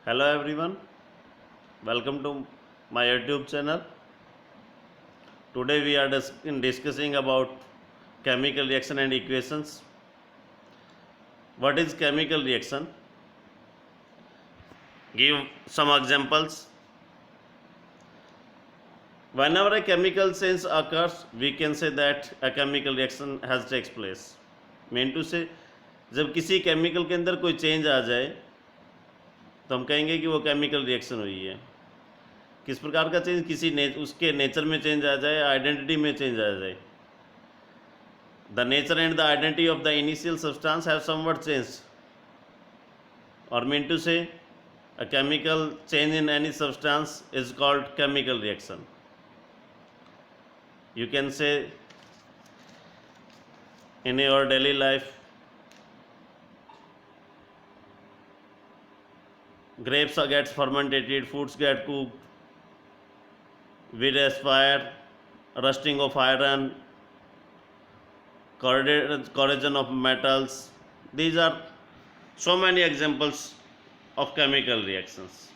Hello everyone, welcome to my YouTube channel. Today we are discussing about chemical reaction and equations. What is chemical reaction? Give some examples. Whenever a chemical change occurs, we can say that a chemical reaction has takes place. Mean to say, जब किसी chemical के अंदर कोई change आ जाए तो हम कहेंगे कि वो केमिकल रिएक्शन हुई है. किस प्रकार का चेंज? उसके नेचर में चेंज आ जाए, आइडेंटिटी में चेंज आ जाए. The nature and the identity of the initial substance have somewhat changed, or mean to say, a chemical change in any substance is called chemical reaction. You can say in your daily life, grapes get fermented, foods get cooked, wood as fire, rusting of iron, corrosion of metals. These are so many examples of chemical reactions.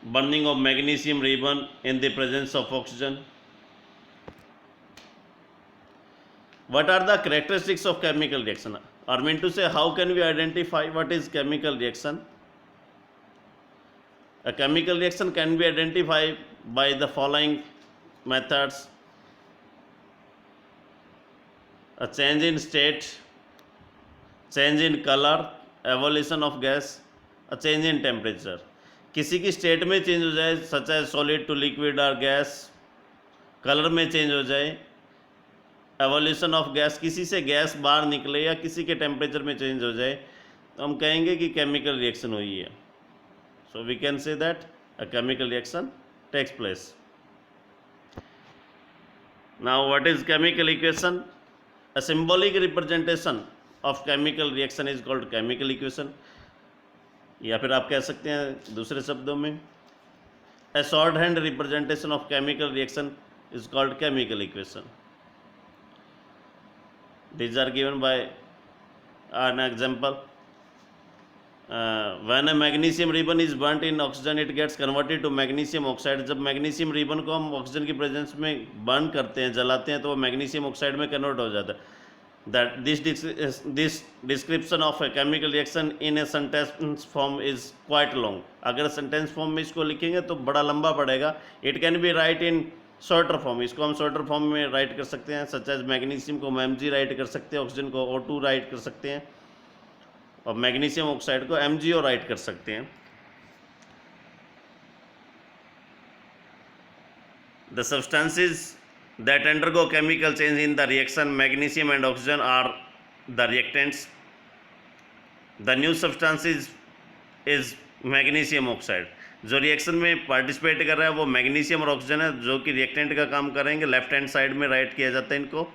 Burning of magnesium ribbon in the presence of oxygen. What are the characteristics of chemical reaction? Or mean to say, how can we identify what is chemical reaction? A chemical reaction can be identified by the following methods: a change in state, change in color, evolution of gas, a change in temperature. किसी की state में change हो जाए, such as solid to liquid और gas, colour में change हो जाए, evolution of gas, किसी से गैस बाहर निकले, या किसी के टेम्परेचर में चेंज हो जाए, तो हम कहेंगे कि केमिकल रिएक्शन हुई है. So we can say that a chemical reaction takes place. Now what is chemical equation? A symbolic representation of chemical reaction is called chemical equation. या फिर आप कह सकते हैं दूसरे शब्दों में, a shorthand representation of chemical reaction is called chemical equation. These are given by an example. When a magnesium ribbon is burnt in oxygen, it gets converted to magnesium oxide. जब मैग्नीशियम रिबन को हम oxygen की presence में burn करते हैं, जलाते हैं, तो वो मैग्नीशियम ऑक्साइड में कन्वर्ट हो जाता है. That this description of a chemical reaction in a sentence form is quite long. अगर सेंटेंस फॉर्म में इसको लिखेंगे तो बड़ा लंबा पड़ेगा. It can be write in shorter form. इसको हम शॉर्टर फॉर्म में राइट कर सकते हैं, सच एज मैग्नीशियम को Mg राइट कर सकते हैं, ऑक्सीजन को O2 राइट कर सकते हैं, और मैग्नीशियम ऑक्साइड को MgO राइट कर सकते हैं. The substances that undergo chemical change in the reaction magnesium and oxygen are the reactants. The new substance is magnesium oxide. जो रिएक्शन में पार्टिसिपेट कर रहा है वो मैग्नीशियम और ऑक्सीजन है, जो कि रिएक्टेंट का काम करेंगे. लेफ्ट हैंड साइड में राइट किया जाता है इनको.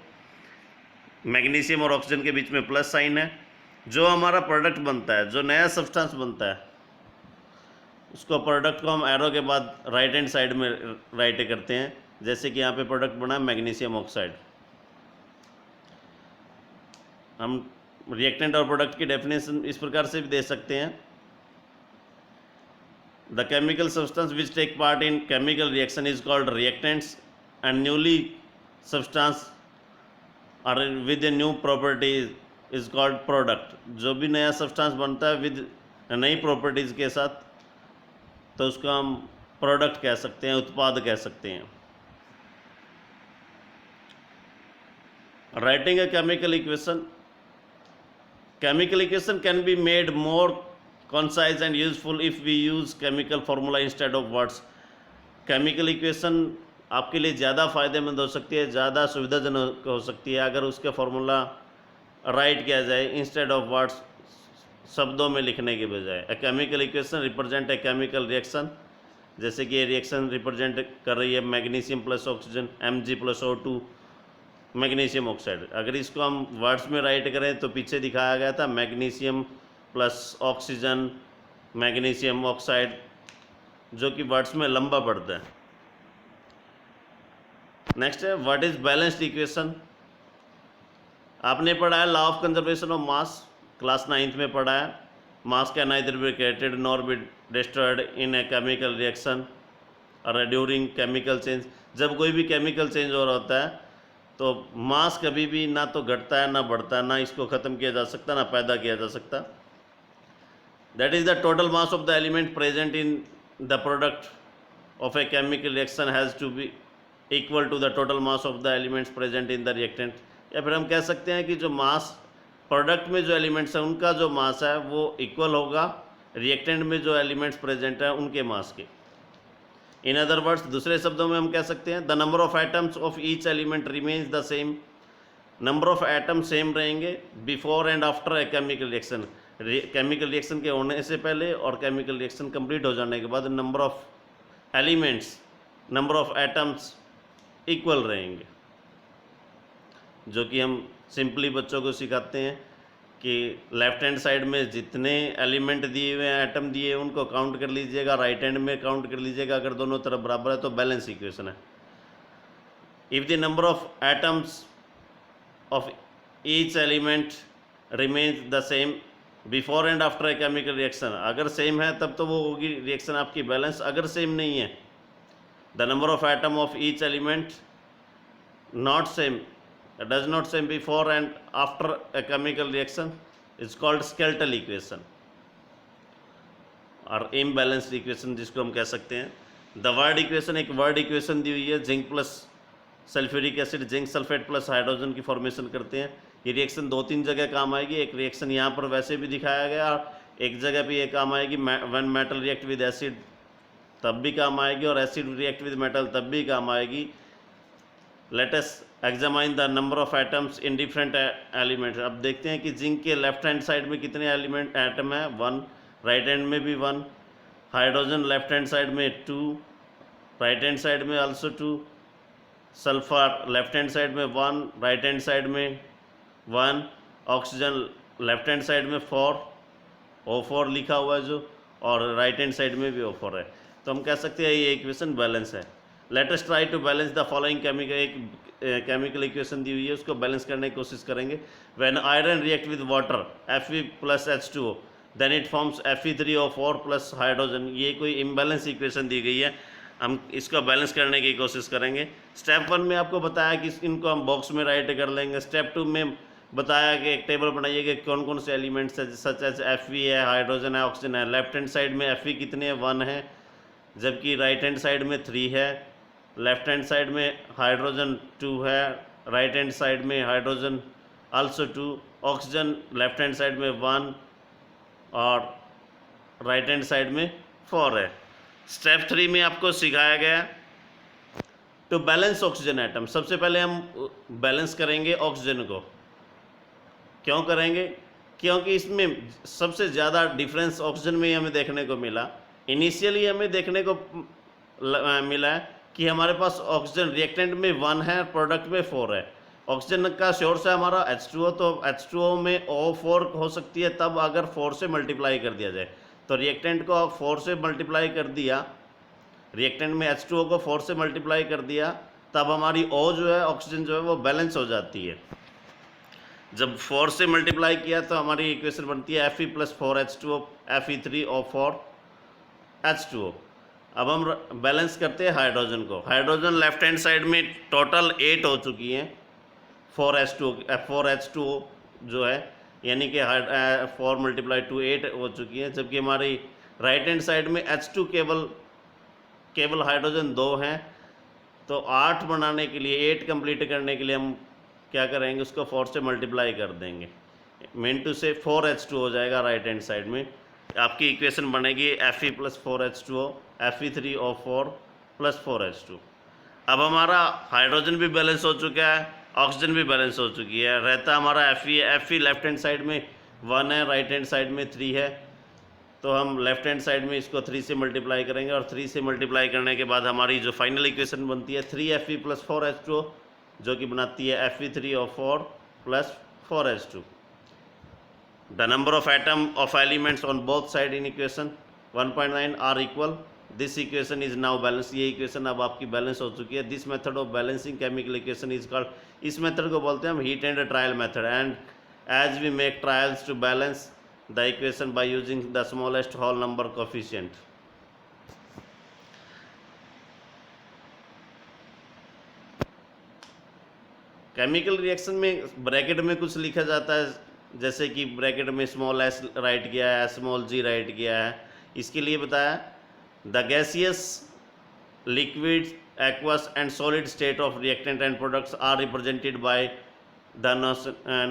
मैग्नीशियम और ऑक्सीजन के बीच में प्लस साइन है. जो हमारा प्रोडक्ट बनता है, जो नया सब्सटेंस बनता है, उसको प्रोडक्ट को हम एरो के बाद राइट हैंड साइड में राइट करते हैं. जैसे कि यहाँ पे प्रोडक्ट बना मैग्नीशियम ऑक्साइड. हम रिएक्टेंट और प्रोडक्ट की डेफिनेशन इस प्रकार से भी दे सकते हैं. The chemical substance which take part in chemical reaction is called reactants, and newly substance और with a new property is called product. जो भी नया सब्सटेंस बनता है विद नई प्रॉपर्टीज़ के साथ, तो उसको हम प्रोडक्ट कह सकते हैं, उत्पाद कह सकते हैं. Writing a chemical equation. Chemical equation can be made more concise and useful if we use chemical formula instead of words. Chemical equation आपके लिए ज़्यादा फ़ायदेमंद हो सकती है, ज़्यादा सुविधाजनक हो सकती है अगर उसका फॉर्मूला राइट किया जाए इंस्टेड ऑफ वर्ड्स, शब्दों में लिखने के बजाय. A chemical equation represent a chemical reaction. जैसे कि ये रिएक्शन रिप्रेजेंट कर रही है magnesium plus oxygen, Mg plus O2, magnesium oxide. अगर इसको हम वर्ड्स में राइट करें तो पीछे दिखाया गया था magnesium plus oxygen, magnesium oxide, जो कि वर्ड्स में लंबा पड़ता है. नेक्स्ट है व्हाट इज बैलेंस्ड इक्वेशन. आपने पढ़ा है law of conservation of mass, class 9th में पढ़ा है. मास can neither be created nor be destroyed in A chemical reaction और ड्यूरिंग केमिकल चेंज। जब कोई भी केमिकल चेंज हो रहा होता है तो मास कभी भी ना तो घटता है ना बढ़ता है, ना इसको ख़त्म किया जा सकता ना पैदा किया जा सकता। That is the total mass of the element present in the product of a chemical reaction has to be equal to the total mass of the elements present in the reactant. या फिर हम कह सकते हैं कि जो मास product में जो एलिमेंट्स हैं उनका जो मास है वो इक्वल होगा रिएक्टेंट में जो एलिमेंट्स प्रेजेंट हैं उनके मास के। इन अदर वर्ड्स, दूसरे शब्दों में हम कह सकते हैं the number of atoms of each element remains the same. Number of atom same रहेंगे before and after a chemical reaction. Chemical reaction के होने से पहले और केमिकल रिएक्शन कंप्लीट हो जाने के बाद number of elements, number of atoms equal रहेंगे, जो कि हम सिंपली बच्चों को सिखाते हैं कि लेफ्ट हैंड साइड में जितने एलिमेंट दिए हुए हैं, एटम दिए हैं, उनको काउंट कर लीजिएगा, राइट हैंड में काउंट कर लीजिएगा। अगर दोनों तरफ बराबर है तो बैलेंस इक्वेशन है। If the number of atoms of each element remains the same before and after a chemical reaction, अगर सेम है तब तो वो होगी रिएक्शन आपकी बैलेंस। अगर सेम नहीं है, the number of atom of each element not same, it does not same before and after a chemical reaction is called skeletal equation और imbalanced equation जिसको हम कह सकते हैं। द वर्ड इक्वेशन, एक वर्ड इक्वेशन दी हुई है, zinc plus sulphuric acid, zinc sulphate plus hydrogen की फॉर्मेशन करते हैं। ये रिएक्शन 2-3 जगह काम आएगी। एक रिएक्शन यहाँ पर वैसे भी दिखाया गया और एक जगह पे ये काम आएगी when metal react with acid, तब भी काम आएगी, और एसिड रिएक्ट विद मेटल तब भी काम आएगी। Let us examine the number of atoms in different elements. अब देखते हैं कि जिंक के लेफ्ट हैंड साइड में कितने एलिमेंट एटम है, 1, राइट हैंड में भी 1, हाइड्रोजन लेफ्ट हैंड साइड में 2, राइट हैंड साइड में also 2, sulphur left hand side में 1, राइट हैंड साइड में 1, ऑक्सीजन लेफ्ट हैंड साइड में 4, O4 लिखा हुआ है जो, और राइट हैंड साइड में भी O4 है। तो हम कह सकते हैं ये इक्वेशन बैलेंस है। Let us try to balance the following chemical. एक केमिकल इक्वेशन दी हुई है, उसको बैलेंस करने की कोशिश करेंगे। When iron react with water Fe plus H2O then it forms Fe3O4 plus hydrogen. ये कोई इम्बैलेंस इक्वेशन दी गई है, हम इसको बैलेंस करने की कोशिश करेंगे। स्टेप 1 में आपको बताया कि इनको हम बॉक्स में राइट कर लेंगे। स्टेप 2 में बताया कि एक टेबल बनाइए कि कौन कौन से एलिमेंट्स है, सच एज Fe है, हाइड्रोजन है, ऑक्सीजन है। लेफ्ट हैंड साइड में Fe कितने हैं, 1 है, जबकि राइट हैंड साइड में 3 है। लेफ्ट हैंड साइड में हाइड्रोजन 2 है, राइट हैंड साइड में hydrogen also 2, oxygen left hand side में 1 और राइट हैंड साइड में 4 है। स्टेप 3 में आपको सिखाया गया टू बैलेंस ऑक्सीजन एटम। सबसे पहले हम बैलेंस करेंगे ऑक्सीजन को। क्यों करेंगे? क्योंकि इसमें सबसे ज़्यादा डिफरेंस ऑक्सीजन में ही हमें देखने को मिला। इनिशियली हमें देखने को मिला है कि हमारे पास ऑक्सीजन रिएक्टेंट में 1 है, प्रोडक्ट में 4 है। ऑक्सीजन का सोर्स है हमारा H2O, तो H2O में O4 हो सकती है तब अगर 4 से मल्टीप्लाई कर दिया जाए। तो रिएक्टेंट को 4 से मल्टीप्लाई कर दिया, रिएक्टेंट में H2O को 4 से मल्टीप्लाई कर दिया, तब हमारी O जो है, ऑक्सीजन जो है वो बैलेंस हो जाती है। जब 4 से मल्टीप्लाई किया तो हमारी इक्वेशन बनती है Fe plus 4H2O Fe3O4 H2O। अब हम बैलेंस करते हैं हाइड्रोजन को। हाइड्रोजन लेफ्ट हैंड साइड में टोटल 8 हो चुकी हैं, 4H2O जो है, यानी कि 4 मल्टीप्लाई 2 8 हो चुकी हैं। जबकि हमारी राइट हैंड साइड में H2 केवल हाइड्रोजन 2 हैं। तो 8 बनाने के लिए, 8 कंप्लीट करने के लिए हम क्या करेंगे, उसको 4 से मल्टीप्लाई कर देंगे। मीन टू से 4H2 हो जाएगा राइट हैंड साइड में। आपकी इक्वेशन बनेगी Fe plus 4H2O Fe3O4 plus 4H2। अब हमारा हाइड्रोजन भी बैलेंस हो चुका है, ऑक्सीजन भी बैलेंस हो चुकी है। रहता हमारा Fe है। Fe लेफ्ट हैंड साइड में 1 है, राइट हैंड साइड में 3 है। तो हम लेफ्ट हैंड साइड में इसको 3 से मल्टीप्लाई करेंगे, और 3 से मल्टीप्लाई करने के बाद हमारी जो फाइनल इक्वेशन बनती है 3Fe प्लस 4H2O, जो कि बनाती है Fe3O4 plus 4H2। The number of atom of elements on both side in equation 1.9 are equal. This equation is now balance. ये इक्वेशन अब आपकी बैलेंस हो चुकी है। This method of balancing chemical equation is called, इस method को बोलते हैं हम hit and trial method. And as we make trials to balance the equation by using the smallest whole number coefficient. Chemical reaction में bracket में कुछ लिखा जाता है, जैसे कि ब्रैकेट में स्मॉल एस राइट किया है, स्मॉल जी राइट किया है। इसके लिए बताया the gaseous, liquid, aqueous and solid state of reactant and products are represented by the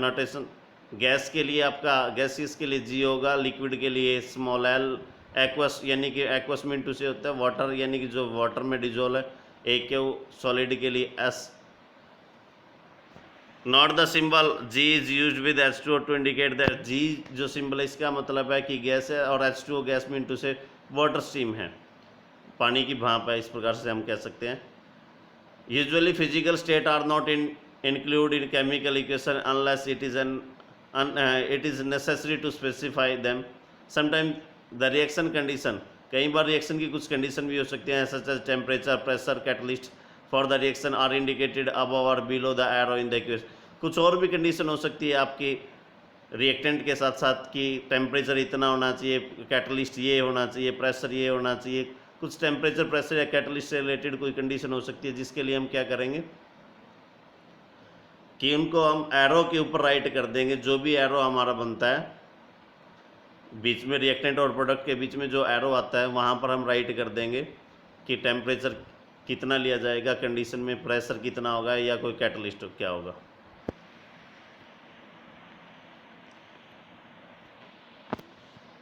notation. Gas के लिए आपका गैसियस के लिए जी होगा, लिक्विड के लिए स्मॉल एल, एक्वस यानी कि एक्वस में टू से होता है वाटर यानी कि जो वाटर में डिजोल्व है, ए क्यू, सॉलिड के लिए S. Not the symbol G is use with H2O to indicate that G जो सिंबल है इसका मतलब है कि गैस है और H2O गैस में इनटू से वाटर स्ट्रीम है, पानी की भाप है, इस प्रकार से हम कह सकते हैं। Usually physical state are not include in chemical equation unless it is necessary to specify them. Sometime the reaction condition, कई बार रिएक्शन की कुछ कंडीशन भी हो सकती हैं, such as temperature, pressure, catalyst for the reaction are indicated above और below the arrow in the equation. कुछ और भी कंडीशन हो सकती है आपकी रिएक्टेंट के साथ साथ कि टेम्परेचर इतना होना चाहिए, कैटलिस्ट ये होना चाहिए, प्रेशर ये होना चाहिए। कुछ टेम्परेचर, प्रेशर या कैटलिस्ट से रिलेटेड कोई कंडीशन हो सकती है, जिसके लिए हम क्या करेंगे कि उनको हम एरो के ऊपर राइट कर देंगे। जो भी एरो हमारा बनता है बीच में, रिएक्टेंट और प्रोडक्ट के बीच में जो एरो आता है वहाँ पर हम राइट कर देंगे कि टेम्परेचर कितना लिया जाएगा, कंडीशन में प्रेशर कितना होगा या कोई कैटलिस्ट क्या होगा।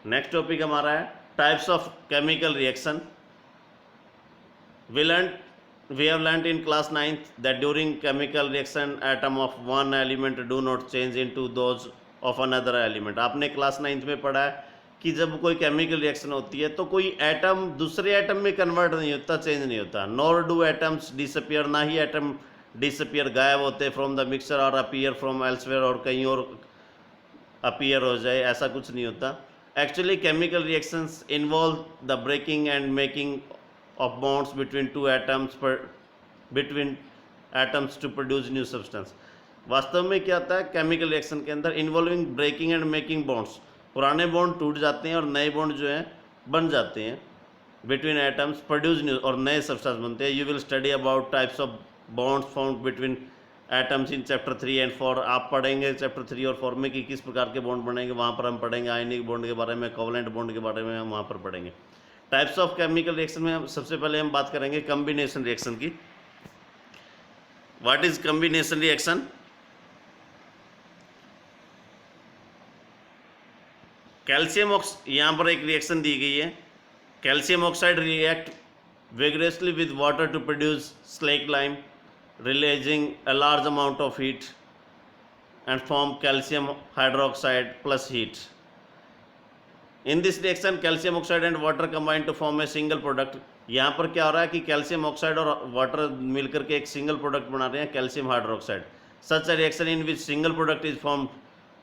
नेक्स्ट टॉपिक हमारा है types of chemical reaction. We have learnt in class 9th that during chemical reaction atom of one element do not change into those of another element। आपने क्लास 9th में पढ़ा है कि जब कोई केमिकल रिएक्शन होती है तो कोई एटम दूसरे एटम में कन्वर्ट नहीं होता, चेंज नहीं होता। नॉर डू एटम्स डिसअपियर, ना ही एटम डिसअपियर, गायब होते फ्रॉम द मिक्सचर और अपीयर फ्रॉम एल्सवेयर, और कहीं और अपीयर हो जाए, ऐसा कुछ नहीं होता। Actually chemical reactions involve the breaking and making of bonds between two atoms to produce new substance। वास्तव में क्या होता है केमिकल रिएक्शन के अंदर, involving breaking and making bonds, पुराने बॉन्ड टूट जाते हैं और नए बॉन्ड जो हैं बन जाते हैं बिटवीन एटम्स, प्रोड्यूस न्यू, और नए सब्सटेंस बनते हैं। You will study about types of bonds found between atoms in chapter 3 and 4। आप पढ़ेंगे चैप्टर 3 और 4 में कि किस प्रकार के बॉन्ड बनेंगे, वहाँ पर हम पढ़ेंगे आयनिक बॉन्ड के बारे में, कोवलेंट बॉन्ड के बारे में हम वहाँ पर पढ़ेंगे। टाइप्स ऑफ केमिकल रिएक्शन में सबसे पहले हम बात करेंगे कॉम्बिनेशन रिएक्शन की। What is combination reaction? Calcium यहाँ पर एक रिएक्शन दी गई है। Calcium oxide react vigorously with water to produce slaked lime, releasing a large amount of heat and form calcium hydroxide plus heat। In this reaction calcium oxide and water combine to form a single product। यहाँ पर क्या हो रहा है कि calcium oxide और water मिलकर के एक सिंगल प्रोडक्ट बना रहे हैं, calcium hydroxide. Such a reaction in which single product is form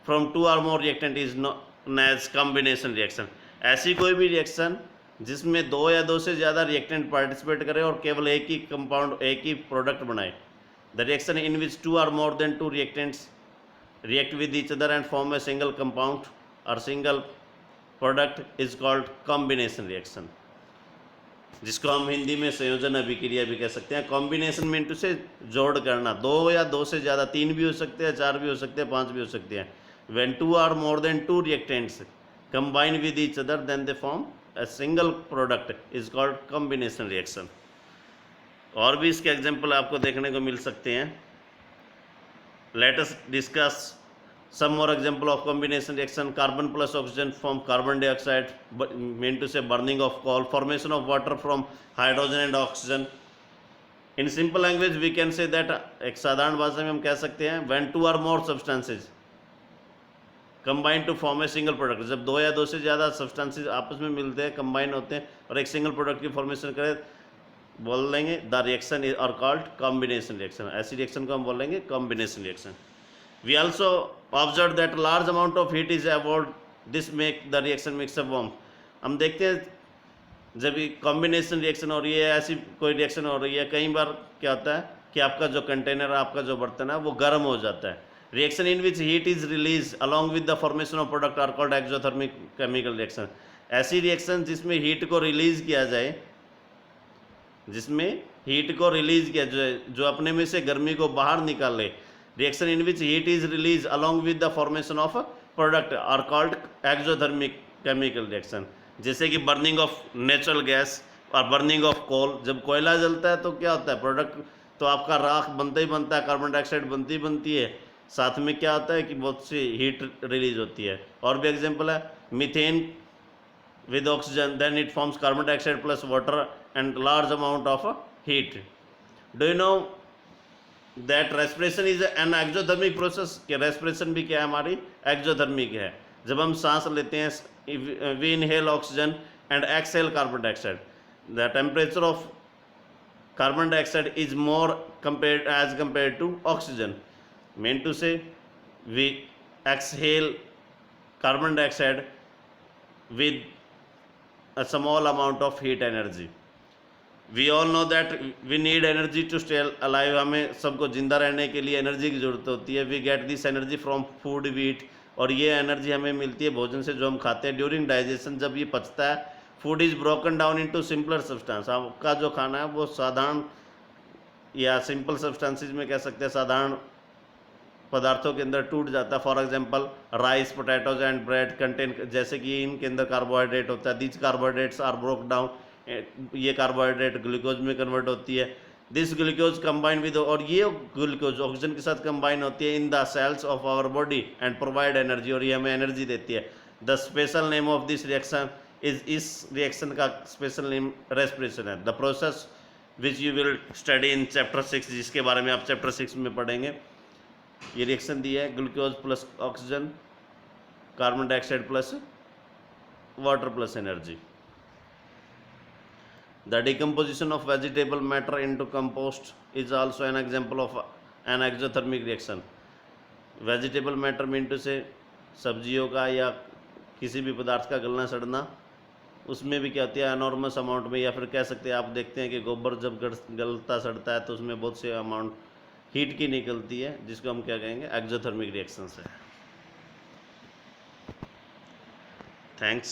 from two or more reactant is known as combination reaction. ऐसी कोई भी रिएक्शन जिसमें दो या दो से ज़्यादा रिएक्टेंट पार्टिसिपेट करें और केवल एक ही कंपाउंड, एक ही प्रोडक्ट बनाए। The reaction in which two or more than two reactants react with each other and form a single compound or single product is called combination reaction, जिसको हम हिंदी में संयोजन अभिक्रिया भी कह सकते हैं। कॉम्बिनेशन में इनटू से जोड़ करना, दो या दो से ज़्यादा, तीन भी हो सकते हैं, चार भी हो सकते हैं, पांच भी हो सकते हैं। When two or more than two reactants combine with each other then they form a single product is called combination reaction। और भी इसके एग्जांपल आपको देखने को मिल सकते हैं। Let us discuss some more example of combination reaction। Carbon plus oxygen form carbon dioxide, meant to say burning of coal, formation of water from hydrogen and oxygen। In simple language we can say that, एक साधारण भाषा में हम कह सकते हैं when two or more substances combine to form a single product. जब दो या दो से ज़्यादा सब्सटेंसेस आपस में मिलते हैं, कंबाइन होते हैं और एक सिंगल प्रोडक्ट की फॉर्मेशन करें, बोल देंगे the reaction is are called combination reaction. ऐसी रिएक्शन को हम बोलेंगे combination reaction. We also observe that large amount of heat is award, this make the reaction mixture warm. हम देखते हैं जब ये कॉम्बिनेशन रिएक्शन हो रही है, ऐसी कोई रिएक्शन हो रही है, कई बार क्या होता है कि आपका जो कंटेनर, आपका जो बर्तन है वो गर्म हो जाता है। Reaction in which heat is release along with the formation of product are called exothermic chemical reaction. ऐसी रिएक्शन जिसमें हीट को रिलीज किया जाए, जिसमें हीट को रिलीज किया जाए, जो अपने में से गर्मी को बाहर निकाले, reaction in which heat is release along with the formation of product are called exothermic chemical reaction. जैसे कि बर्निंग ऑफ नेचुरल गैस और बर्निंग ऑफ कोल, जब कोयला जलता है तो क्या होता है, प्रोडक्ट तो आपका राख बनता ही बनता है, कार्बन डाइऑक्साइड बनती ही बनती है, साथ में क्या होता है कि बहुत सी हीट रिलीज होती है। और भी एग्जांपल है methane with oxygen, then it forms carbon dioxide plus water and large amount of heat. Do you know that respiration is an exothermic process? कि respiration भी क्या है हमारी exothermic है। जब हम सांस लेते हैं we inhale oxygen and exhale carbon dioxide. The temperature of carbon dioxide is more compared to oxygen. Mean to say we exhale carbon dioxide with a small amount of heat energy. We all know that we need energy to stay alive. हमें सबको जिंदा रहने के लिए energy की ज़रूरत होती है। We get this energy from food we eat, और ये एनर्जी हमें मिलती है भोजन से जो हम खाते हैं। ड्यूरिंग डाइजेशन, जब ये पचता है, food is broken down into simpler substance. आपका जो खाना है वो साधारण या सिंपल सब्सटेंसेस में कह सकते हैं, साधारण पदार्थों के अंदर टूट जाता है। For example rice, potatoes and bread contain, जैसे कि इनके अंदर कार्बोहाइड्रेट होता है। This carbohydrates are broke down, ये कार्बोहाइड्रेट ग्लूकोज में कन्वर्ट होती है। दिस ग्लूकोज कंबाइन विद, और ये ग्लूकोज ऑक्सीजन के साथ कंबाइन होती है in the cells of our body and provide energy, और ये हमें एनर्जी देती है। The special name of this reaction is, इस रिएक्शन का स्पेशल नेम रेस्पिरेशन है। The process which you will study in chapter 6, जिसके बारे में आप चैप्टर 6 में पढ़ेंगे। ये रिएक्शन दी है glucose plus oxygen, carbon dioxide plus water plus energy. The decomposition of vegetable matter into compost is also an example of an exothermic reaction. Vegetable matter mean to say सब्जियों का या किसी भी पदार्थ का गलना सड़ना, उसमें भी क्या होती है एनॉर्मस अमाउंट में, या फिर कह सकते हैं आप देखते हैं कि गोबर जब गलता सड़ता है तो उसमें बहुत से अमाउंट हीट की निकलती है, जिसको हम क्या कहेंगे एक्सोथर्मिक रिएक्शन है। थैंक्स।